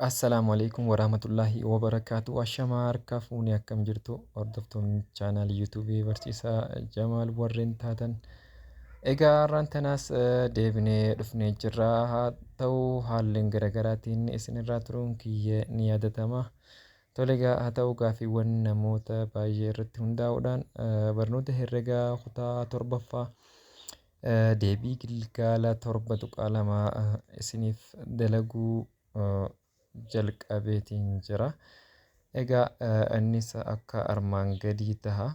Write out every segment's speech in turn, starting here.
Assalamualaikum warahmatullahi wabarakatuh. Ashamaa harka fuunee akkam jirtu hordoftoonni chaanaalii yuutuubii barsiisaa Jamaal warreen taatan. Egaa har'aan tanaas deebinee dhufnee jirra. Haa ta'u haalleen garaagaraatiin isinirraa turuun kiyya ni yaadatama. Tole egaa haa ta'u gaaffiiwwan namoota baay'ee irratti hundaa'uudhaan barnoota herregaa kutaa torbaffaa deebii gilgaala 7.2 isiniif dalaguu jalqabeetiin jira. Egaa innis akka armaan gadii taha.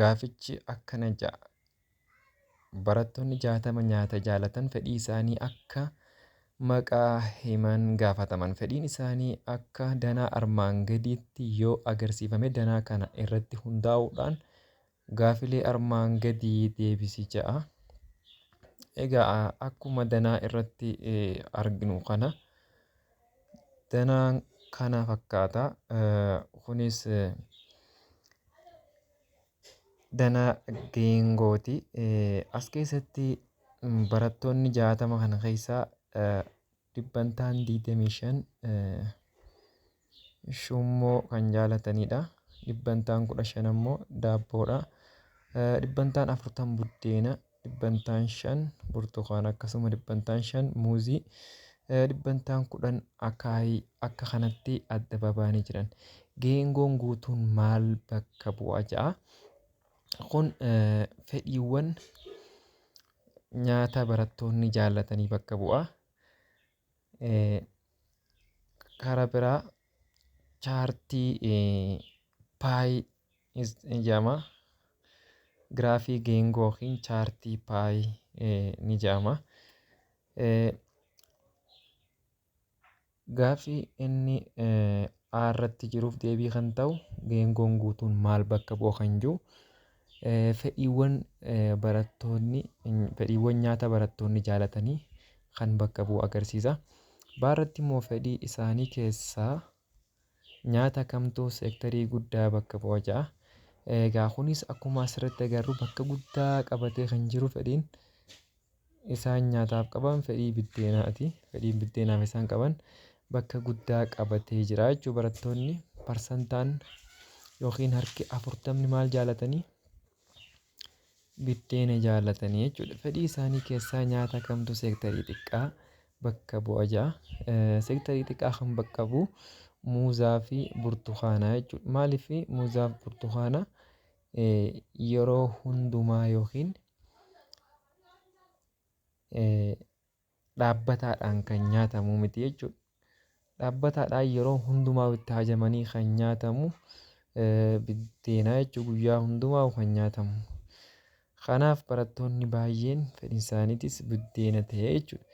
Gaafichi akkana ja'a. Barattoonni 60 nyaata jaalatan fedhii isaanii akka maqaa himan gaafataman. Fedhiin isaanii akka danaa armaan gadiitti yoo agarsiifame danaa kana irratti hundaa'uudhaan gaafilee armaan gadii deebisi ja'a. Egaa akkuma danaa irratti arginu kana danaan kana fakkaata. Kunis danaa geengooti. As keessatti barattoonni 60 kana keessaa dhibbantaan 25 shummoo kan jaalatanidha. Dhibbantaan 15 ammoo daabboodha. Dhibbantaan 40 buddeena. Dhibbantaan 5 burtukaana akkasuma dhibbantaan 5 muuzii. Dhibbantaan 10 akaayii akka kanatti adda babaanii jiran. Geengoon guutuun maal bakka bu'a ja'a. Kun fedhiiwwan nyaata barattoonni jaalatanii bakka bu'a. Karaa biraa chaartii paayii jedhama. Giraafii geengoo fi chaartii paayii ni jedhama. Gaaffii inni irratti jiruuf deebii kan ta'u geengoon guutuun maal bakka bu'a kan jiru fedhiiwwan nyaata barattoonni jaalatanii kan bakka bu'u agarsiisa. Baarratti immoo fedhii isaanii keessaa nyaata kamtuu seektarii guddaa bakka bu'a ja'a. Egaa kunis akkuma asirratti agarru bakka guddaa qabatee kan jiru fedhiin isaan nyaataaf qaban fedhii biddeenaati. Fedhiin biddeenaaf isaan qaban bakka guddaa qabatee jira jechuudha. Barattoonni parsantaan yookiin harki 40 maal jaalatanii? Biddeena jaalatanii jechuudha. Fedhii isaanii keessaa nyaata kamtu seektarii xiqqaa bakka bu'a ja'a. Seektarii xiqqaa kan bakka bu'u muuzaa fi burtukaanaa jechuudha. Maaliif muuzaa fi burtukaana yeroo hundumaa yookiin dhaabbataadhaan kan nyaatamu miti jechuudha. Dhaabbataadhaan yeroo hundumaa itti hajamanii kan nyaatamu biddeena jechuudha. Guyyaa hundumaa kan nyaatamu. Kanaaf barattoonni baay'een fedhiin isaaniitis biddeena ta'e jechuudha.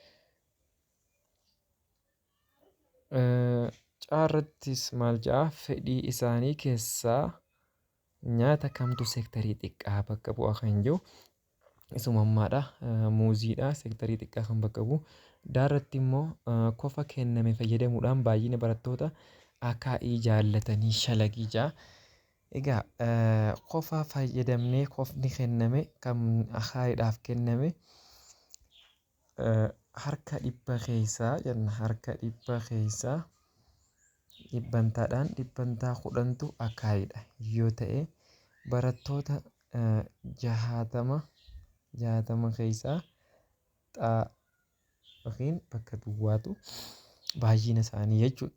Caarrattis maal ja'a fedhii isaanii keessaa nyaata kamtu seektarii xiqqaa bakka bu'a kan jiru isuma ammaadha. Muuziidha seektarii xiqqaa kan bakka bu'u. Daarratti immoo kofa kenname fayyadamuudhaan baay'ina barattoota akaa'ii jaallatanii shalagii ja'a. Egaa kofa fayyadamnee kofni kenname kan akaayiidhaaf kenname harka 100 keessaa jenna. Harka 100 keessaa dhibbantaadhaan dhibbantaa 10tu akaayiidha yoo ta'e barattoota 60 keessaa xaa yookiin bakka duwwaatu baay'ina isaanii jechuudha.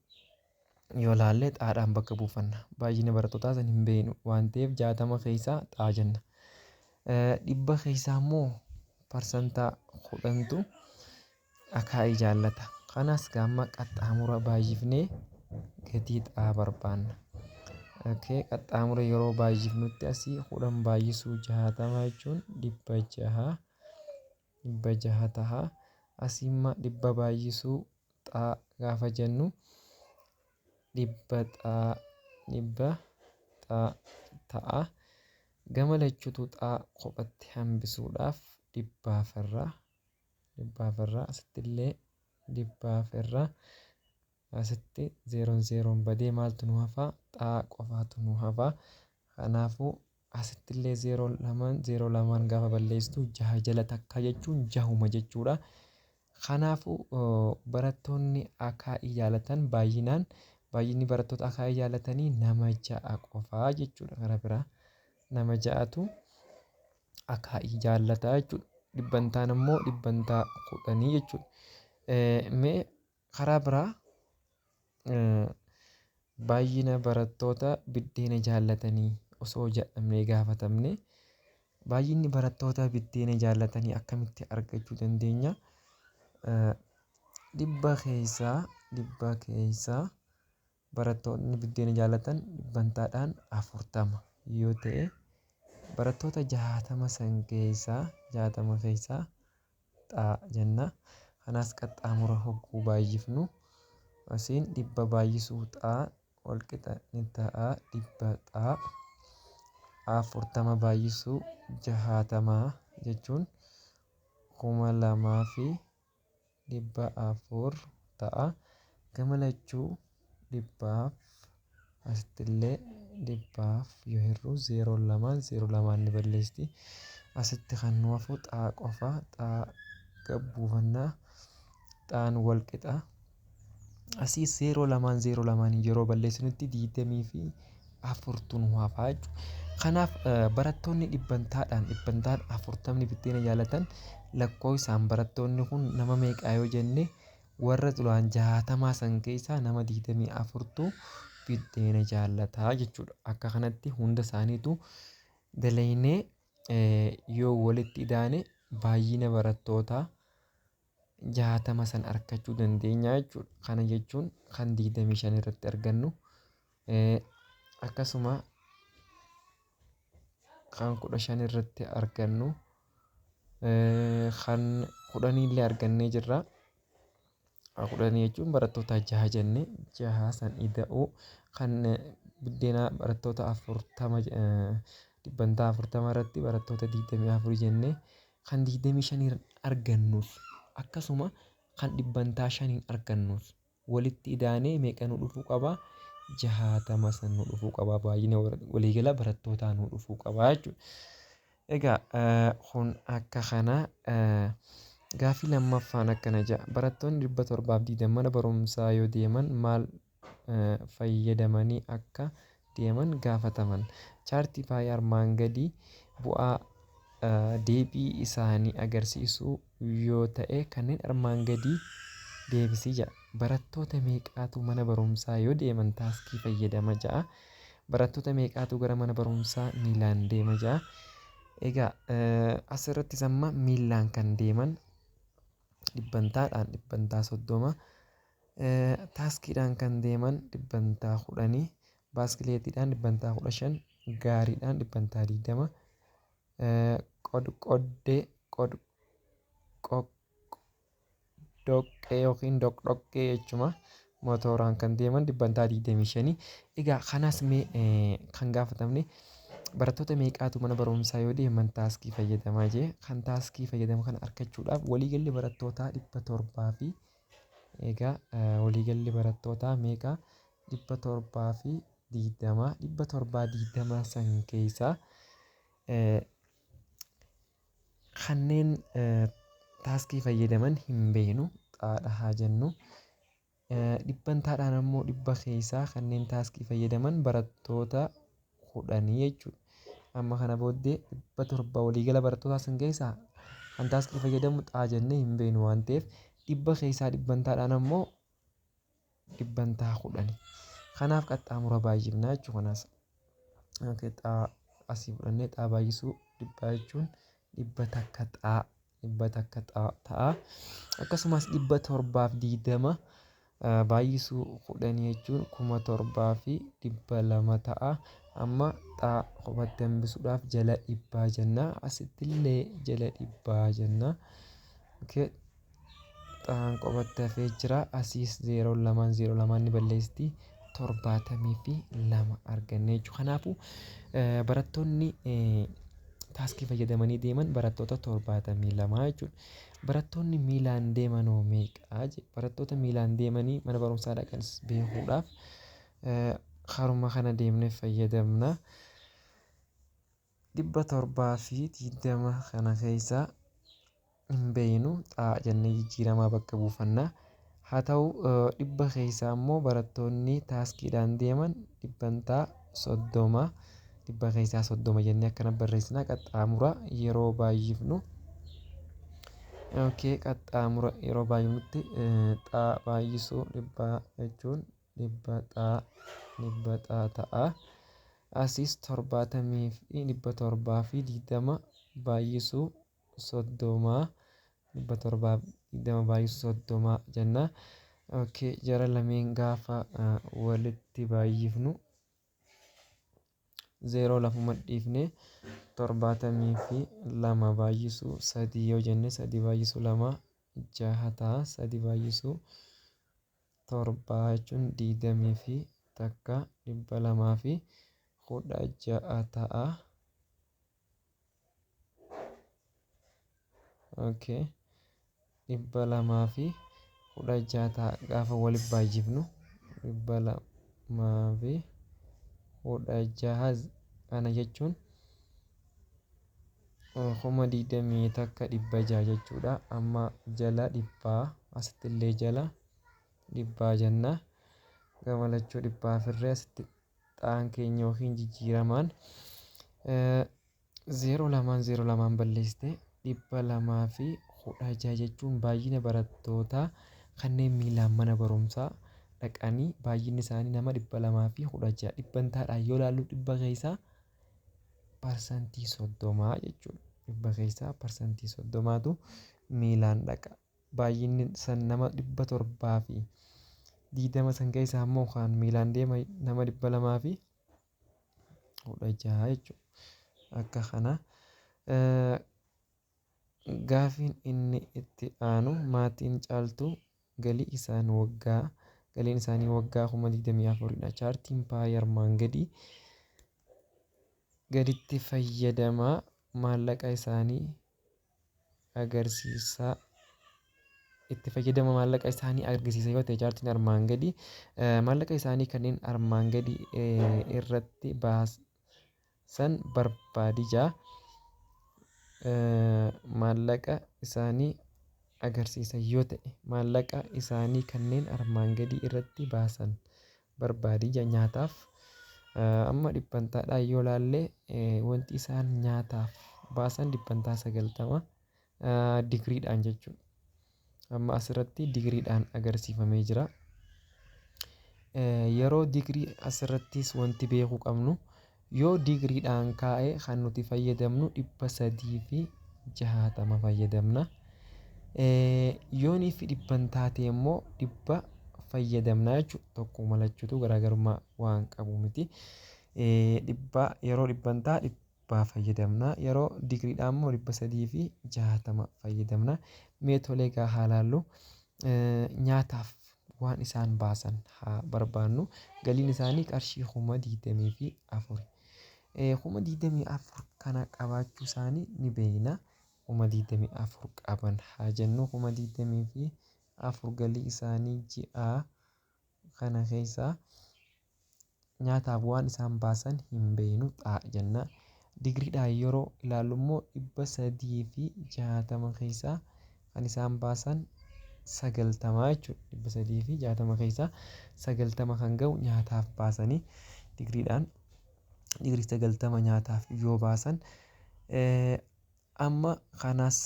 Yoo ilaalle xaadhaan bakka buufanna. Baay'ina barattootaa san hin beeknu waan ta'eef 60 keessaa xaa jenna. 100 keessaa immoo parsantaa 10tu akaayii jaallata. Kanas gaamma qaxxaamura baay'ifnee gatii xaa barbaanna. Qaxxaamura yeroo baay'ifnutti asii 10 baay'isuu 60 jechuun 600 taha. Asii immoo 100 baay'isuu xaa gaafa jennu 100 xaa ta'a. Gama lachuutu xaa kophatti hambisuudhaaf 100 irraa asitti illee 100 irraa asitti 0 badee maaltu nu hafa? Xaa qofaatu nu hafa. Kanaafuu asitti illee 0 2 gaafa balleessitu 6 jala takka jechuun 6 jechuudha. Kanaafuu barattoonni akaa'ii jaalatan baay'inni barattoota akaa'ii jaalatanii nama 6 qofaa jechuudha. Gara biraa nama 6tu akaa'ii jaallata jechuudha. Dhibbantaan immoo dhibbantaa 10 jechuudha. Mee karaa biraa baay'ina barattoota biddeena jaallatanii osoo jedhamee gaafatamne baay'inni barattoota biddeena jaallatanii akkamitti argachuu dandeenya? Dhibba keessaa barattoonni biddeena jaallatan dhibbantaadhaan 40 yoo ta'e, barattoota 60 san keessaa xaa jenna. Kanaas qaxxaamura hogguu baay'ifnu asiin dhibba baay'isuu xaa wal qixa ni ta'a. Dhibba xaa 40 baay'isuu 60 jechuun 2400 ta'a. Gama lachuu dhibbaaf asittillee dhibbaaf yoo hir'u 02 ni balleessti. Asitti kan nu hafu xaa qofa. Xaa gabbuufannaa xaan wal qixa. Asii 02 yeroo balleessinutti 24tu nu hafa jechuudha. Kanaaf barattoonni dhibbantaan 40 biddeena jaallatan lakkoofsaan barattoonni kun nama meeqaa yoo jenne warra duraan 60 san keessaa nama 24tu biddeena jaallataa jechuudha. Akka kanatti hunda isaaniitu dalaynee yoo walitti idaane baay'ina barattootaa 60 san argachuu dandeenya jechuudha. Kana jechuun kan 25 irratti argannu akkasuma kan 15 irratti argannu kan 10 illee argannee jirra. 10 jechuun barattoota 6 jenne 6 san ida'uu kan biddeena barattoota 40 dhibbantaa 40 irratti barattoota 24 jenne kan 25 argannuus akkasuma kan dhibbantaa 5 argannuus walitti idaanee meeqa nu dhufuu qaba? 60 san nu dhufuu qaba. Baay'ina waliigala barattootaa nu dhufuu qaba jechuudha. Egaa kun akka kanaa gaaffii lammaffaan akkana jedha. Barattoonni 720 mana barumsaa yoo deeman maal fayyadamanii akka deeman gaafataman. Chaartii faayii armaan gadii bu'aa deebii isaanii agarsiisu yoo ta'e kanneen armaan gadii deebisii jedha. Barattoota meeqaatu mana barumsaa yoo deeman taaskii fayyadama jedha. Barattoota meeqaatu gara mana barumsaa miilaan deema jedha. Egaa asirrattis amma miilaan kan deeman dhibbantaadhaan dhibbantaa 30, taaskiidhaan kan deeman dhibbantaa 10, baaskileetiidhaan dhibbantaa 15, gaariidhaan dhibbantaa 20, doqqee yookiin doqdoqqee jechuma motoraan kan deeman dhibbantaa 25. Egaa kanas mee kan gaafatamne barattoota meeqaatu mana barumsaa yoo deeman taaskii fayyadamaa jee kan taaskii fayyadamu kana argachuudhaaf waliigalli barattootaa 700 fi egaa waliigalli barattootaa meeqa 720 san keessaa kanneen taaskii fayyadaman hin beeknu xaadha haa jennu. Dhibbantaadhaan ammoo dhibba keessaa kanneen taaskii fayyadaman barattoota 10 jechuudha. Amma kana booddee 700 waliigala barattootaa san keessaa kan taaskii fayyadamu xaa jennee hin beeknu waan ta'eef dhibba keessaa dhibbantaadhaan ammoo dhibbantaa 10. Kanaaf qaxxaamura baay'ifnaa jechuudha. Kanaas xaa asii fudhannee xaa baay'isuu dhibbaa jechuun dhibba takka xaa ta'a. Akkasumas 720 baay'isuu 10 jechuun 7,200 ta'a. Amma xaa qofatti hambisuudhaaf jala dhibbaa jenna. Asittillee jala dhibbaa jenna. Xaan qofatti hafee jira. Asiis 02 ni balleessti. 72 arganne jechuudha. Kanaafuu barattoonni taaskii fayyadamanii deeman barattoota 72 jechuudha. Barattoonni miilaan deeman hoo meeqaa? Barattoota miilaan deemanii mana barumsaa dhaqan beekuudhaaf haruma kana deemnee fayyadamna. 720 kana keessaa hin beeknu xaa jennee jijjiiramaa bakka buufannaa. Haa ta'u dhibba keessaa immoo barattoonni taaskiidhaan deeman dhibbantaa 30 dhibba keessaa 30 jennee akkana barreessina. Qaxxaamura yeroo baay'ifnu qaxxaamura yeroo baay'ifnutti xaa baay'isuu dhibbaa jechuun dhibba xaa ta'a. Asiis 70 fi 720 baay'isuu 30 720 baay'isuu 30 jenna. Jara lameen gaafa walitti baay'ifnu 0 lafuma dhiifne 72 baay'isuu 3 yoo jenne 3 baay'isuu 2 6 ta'a. 3 baay'isuu 7 jechuun 20 fi takka 200 fi 16 ta'a. 200 fi 16 ta'a gaafa walitti baay'ifnu 200 fi 16 kana jechuun 20 takka 600 jechuudha. Amma jala dhibbaa asitti illee jala dhibbaa jenna. Gamalachuu dhibbaa firree asitti xaan keenya yookiin jijjiiramaan 0 balleessite 200 fi 16 jechuun baay'ina barattootaa kanneen miilaan mana barumsaa dhaqanii baay'inni isaanii nama 200 fi 16 dhibbantaadhaan yoo ilaallu dhibba keessaa parsantii 30 jechuudha. Dhibba keessaa parsantii 30tu miilaan dhaqa. Baay'inni san nama 700 fi 20 san keessaa immoo kan miilaan deema nama 200 fi 16 jechuudha. Akka kana gaafiin inni itti aanu maatiin caaltuu galiin isaanii waggaa 24dha. Chaartiin paayii armaan gaditti fayyadamaa maallaqa isaanii agarsiisa yoo ta'e chaartiin armaan gadii maallaqa isaanii kanneen armaan gadii irratti baasan barbaadija. Maallaqa isaanii agarsiisa yoo ta'e maallaqa isaanii kanneen armaan gadii irratti baasan barbaadija. Nyaataaf amma dhibbantaadhaan yoo ilaalle wanti isaan nyaataaf baasan dhibbantaa 90 digriidhaan jechuudha. Amma asirratti digriidhaan agarsiifamee jira. Yeroo digrii asirrattis wanti beekuu qabnu yoo digriidhaan kaa'ee kan nuti fayyadamnu 360 fayyadamna. Yoonii fi dhibbantaa ta'e immoo 100 fayyadamna jechuudha. Tokkuma lachuutu garaagarummaa waan qabu miti. Yeroo dhibbantaa 100 fayyadamna. Yeroo digriidhaan immoo 360 fayyadamna. Meetolee haa ilaallu. Nyaataaf waan isaan baasan haa barbaannu. Galiin isaanii qarshii 24,000. 24,000 kana qabaachuu isaanii ni beekna. 24,000 qaban haa jennu. 24,000 galii isaanii ji'aa kana keessaa nyaataaf waan isaan baasan hin beeknu xaa jenna. Digriidhaan yeroo ilaallu immoo 360 keessaa kan isaan baasan 90 jechuudha. 360 keessaa 90 kan ga'u nyaataaf baasanii digriidhaan digrii 90 nyaataaf yoo baasan amma kanas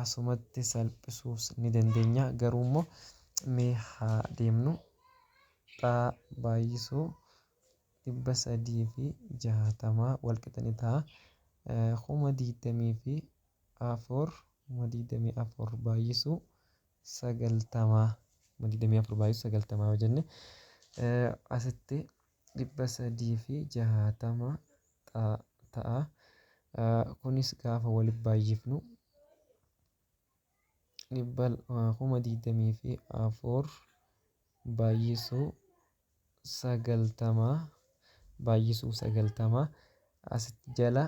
asumatti salphisuus ni dandeenya. Garuu immoo mee haa deemnu. Xaa baay'isuu 360 wal qixa ni ta'a. 24,000 baay'isuu 90 yoo jenne asitti 360 ta'a. Kunis gaafa walitti baay'ifnu 24,000 baay'isuu 90 asitti jala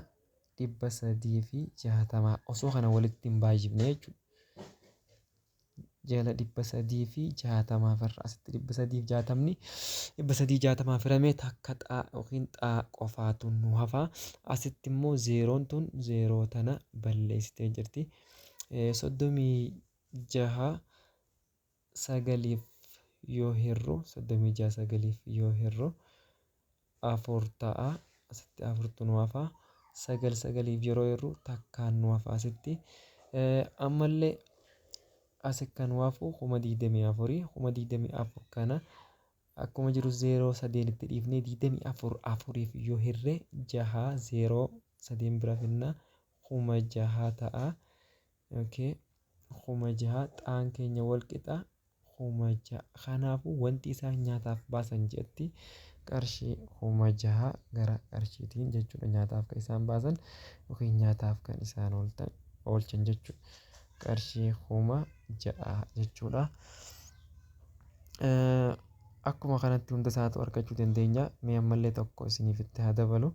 360 osoo kana walitti hin baay'ifne jechuudha. Jala 360 firra asitti 360 firamee takka xaa yookiin xaa qofaatu nu hafa. Asitti immoo zeeroon tun zeeroo tana balleessitee jirti. 36 sagaliif yoo hirru 36 sagaliif yoo hirru 4 ta'a. Asitti 4tu nu hafa. 9 sagaliif yeroo hirru takkaan nu hafa asitti. Ammallee asi kan nu hafu 24,000 24,000 kana akkuma jiru 0 itti dhiifnee 24,000f yoo hirre 6 0 3 bira finna 6,000 ta'a. Okay. 6,000 xaan keenya wal qixa 6,000. Kanaafuu wanti isaan nyaataaf baasan jedhatti qarshii 6,000 gara qarshiitiin jechuudha. Nyaataaf kan isaan baasan yookiin nyaataaf kan isaan oolchan jechuudha. Qarshii 6,000 jechuudha. Akkuma kanatti hunda isaatu argachuu dandeenya. Mee ammallee tokko isiniif itti haa dabalu.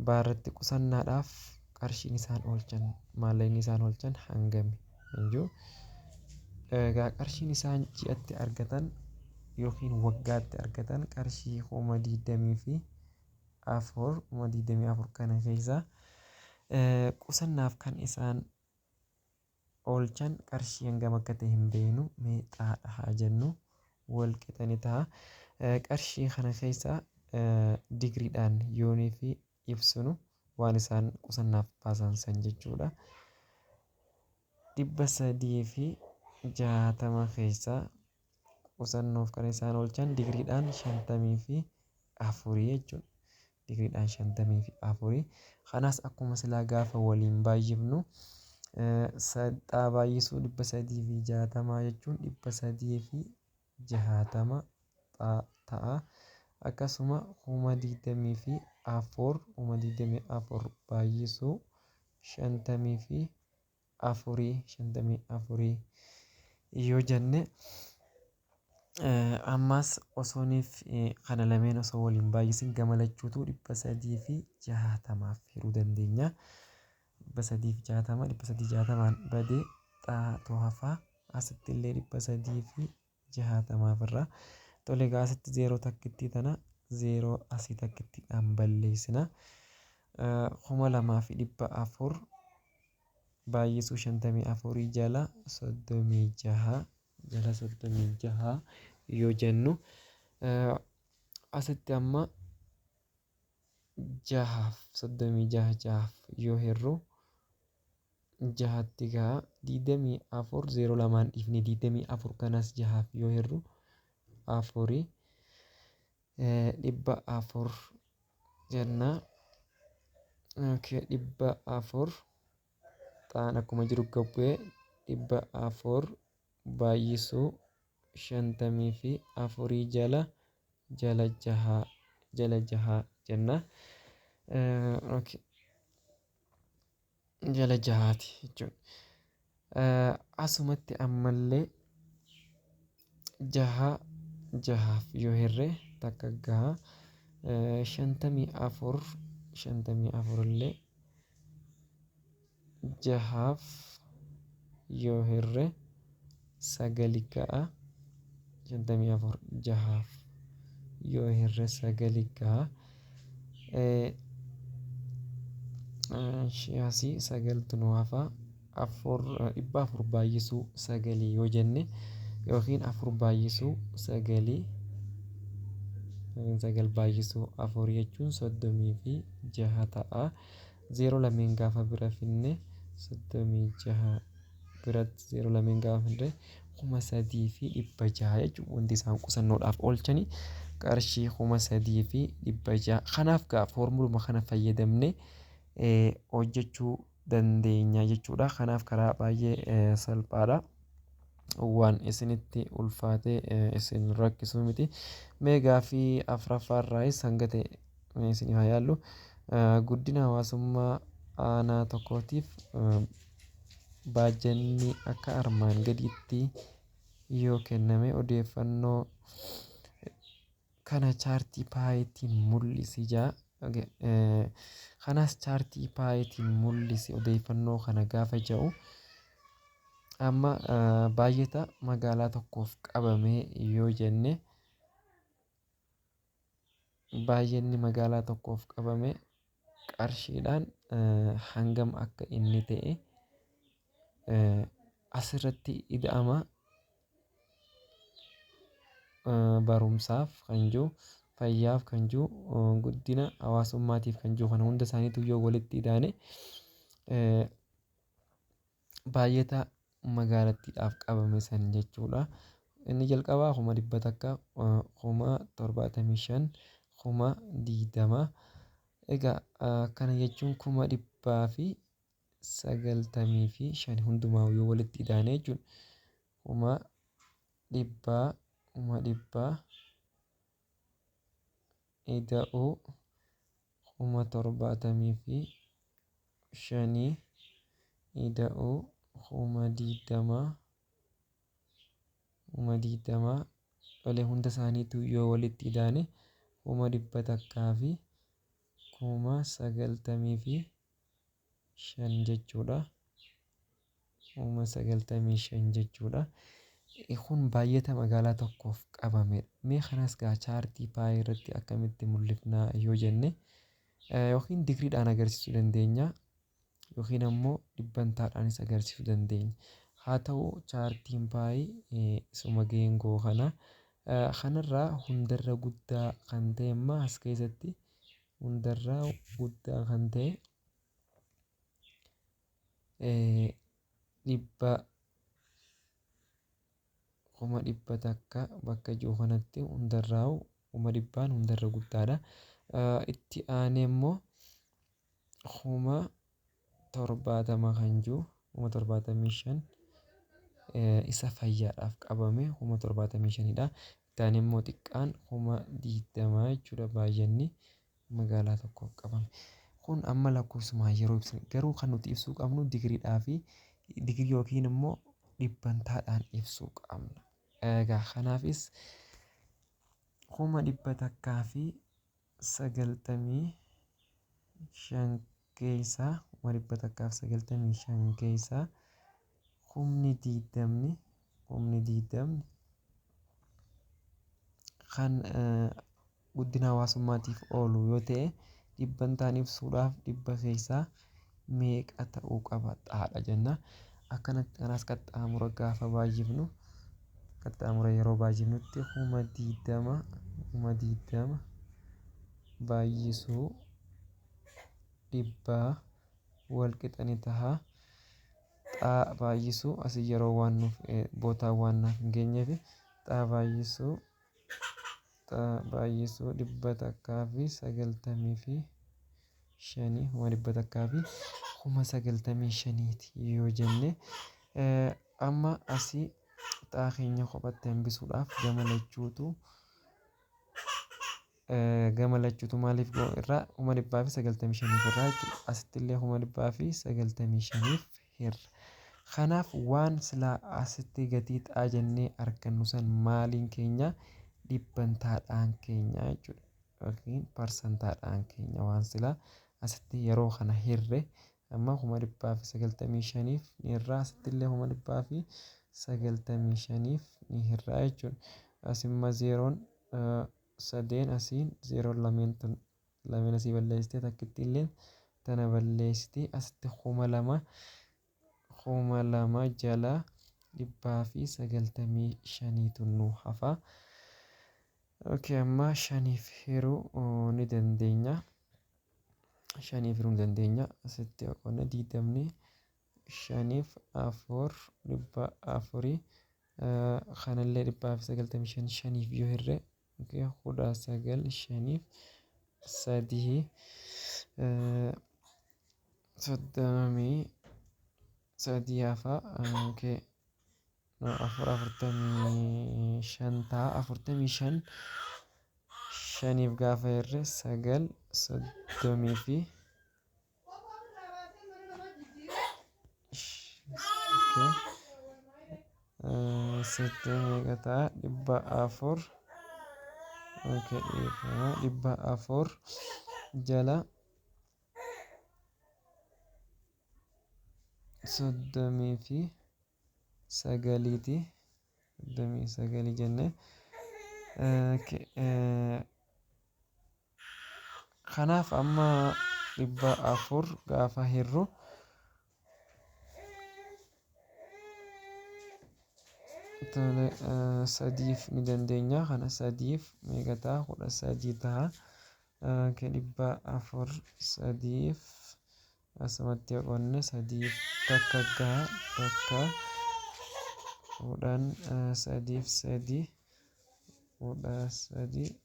Baarratti qusannaadhaaf qarshiin isaan oolchan maallaqni isaan oolchan hangami hinjuu. Egaa qarshiin isaan ji'atti argatan yookiin waggaatti argatan qarshii 24,000 kana keessa qusannaaf kan isaan oolchan qarshii hangam akka ta'e hin beeknu. Mee xaadha haa jennu wal qixani ta'a. Qarshii kana keessa digriidhaan yoonii fi ibsinu waan isaan qusannaaf baasan san jechuudha. 360 keessaa qusannoof kan isaan oolchan digriidhaan 54 jechuudha. Digriidhaan 54. Kanaas akkuma silaa gaafa waliin baay'ifnu xaa baay'isuu 360 jechuun 360 ta'a. Akkasuma 24,000 baay'isuu 54 yoo jenne ammas osooniif kana lameen osoo waliin baay'isin gamalachuutu 360 hiruu dandeenya. 360 badee xaatu hafa. Asitti illee 360 irraa tole egaa asitti 0 takkitti tana 0 asii takkittiidhaan balleessina. 2,400 baay'isuu 54 jala 36 yoo jennu asitti amma 36 yoo hirru 6tti ga'a 24 0 lamaan dhiifne 24 kanas 6 yoo hirru 4 400 jenna. 400 xaan akkuma jiru gabbu'ee 400 baay'isuu 54 jala 6 jenna. Jala 6ti jechuudha. Asumatti ammallee 6 yoo hirre takka gaha 54 illee 6 yoo hirre 9 ga'a 54 6 yoo hirre 9 ga'a. Asii 9tu nu hafa 400 baay'isuu 9 yoo jenne yookiin 4 baay'isuu 9 baay'isuu 4 jechuun 36 ta'a. 0 lameen gaafa bira finne 36 biratti 0 lameen gaafa finne 3,600 jechuudha. Wanti isaan qusannoodhaaf oolchanii qarshii 3,600. Kanaaf gaa foormuluma kana fayyadamne hojjechuu dandeenya jechuudha. Kanaaf karaa baay'ee salphaadha. Waan isinitti ulfaatee isin rakkisuu miti. Mee gaaffii afuraffaarraayis hanga ta'e isiniif haa yaallu. Guddina hawaasummaa aanaa tokkootiif baajanni akka armaan gadiitti yoo kenname odeeffannoo kana chaartii paayitiin mul'isi jaa. Kanas chaartii paayitiin mul'isi odeeffannoo kana gaafa jedhu amma baay'ata magaalaa tokkoof qabame yoo jenne baay'inni magaalaa tokkoof qabame qarshiidhaan hangam akka inni ta'e asirratti ida'ama barumsaaf kan jiru, fayyaaf kan jiru, guddina hawaasummaatiif kan jiru kana hunda isaaniitu yoo walitti ida'ane baay'ata magaalattiidhaaf qabame san jechuudha. Inni jalqabaa 100,000, 75,000, 20,000. Egaa kana jechuun 195,000 hundumaa yoo walitti ida'ane jechuudha. 100,000 ida'uu 75,000 ida'uu 20,000 tolee hunda isaaniitu yoo walitti ida'ane 100,000 fi 95,000 jechuudha. 95,000 jechuudha. Kun baay'ata magaalaa tokkoof qabamedha. Mee kanas gaa chaartii paayii irratti akkamitti mul'ifnaa yoo jenne yookiin digriidhaan agarsiisuu dandeenya yookiin ammoo dhibbantaadhaanis agarsiisuu dandeenya. Haa ta'u chaartiin paayii isuma geengoo kanarraa hundarra guddaa kan ta'e ammaa as keessatti hundarraa guddaa kan ta'e 100,000 bakka jiru kanatti hundarraa 100,000 hundarra guddaadha. Itti aanee immoo 70,000 kan jiru 75,000 isa fayyaadhaaf qabame 75,000dha. Itti aanee immoo xiqqaan 20,000 jechuudha baay'inni magaalaa tokkoof qabame. Kun amma lakkoofsumaan yeroo ibsine garuu kan nuti ibsuu qabnu digriidhaa fi digrii yookiin immoo dhibbantaadhaan ibsuu qabna. Egaa kanaafis 195 keessaa 195 keessaa 20,000 kan guddina hawaasummaatiif oolu yoo ta'e dhibbantaan ibsuudhaaf dhibba keessaa meeqa ta'uu qaba xaadha jenna. Akkanatti kanas qaxxaamura gaafa baay'ifnu qaxxaamura yeroo baay'ifnutti 20,000 baay'isuu dhibbaa wal qixa ni ta'a. Xaa baay'isuu asii yeroo waan nuuf bootaa waan naaf hin geenyeef xaa baay'isuu 195 195 yoo jenne amma asii xaa keenya kophatti hambisuudhaaf gama lachuutu maaliif irraa 195 irraa jechuudha. Asitti illee 195 irra. Kanaaf waan silaa asitti gatii xaa jennee argannu san maaliin keenya dhibbantaadhaan keenya jechuudha. Yookiin parsantaadhaan keenya waan silaa asitti yeroo kana hirre amma 195 irraa asitti illee 195 ni hirraa jechuudha. Asimma zeeroon sadeen asiin zeeroon lameen asii balleessitee takkitti illee tana balleessitee asitti 2,000 jala 195tu nu hafa. Amma shaniif hiruu ni dandeenya. Asitti qonna 25 afur 400 kanallee 195 shaniif yoo hirre 19 shaniif 3 33 hafa. Afur 45 ta'a 45 shaniif gaafa hirre 9 30 fi 8 ta'a 400 jala 30 fi 9ti 39 jenne. Kanaaf amma 400 gaafa hirru tole sadiif ni dandeenya. Kana sadiif meeqa ta'a? 13 ta'a. Dhibba afur sadiif asumatti yoo qoodne sadiif takka gaha takka 13 sadii 13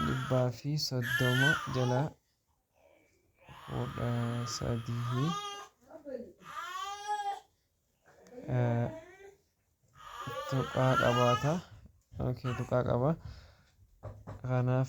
dhibbaa fi 30 jala 13 tuqaa qabaata. Tuqaa qaba. Kanaaf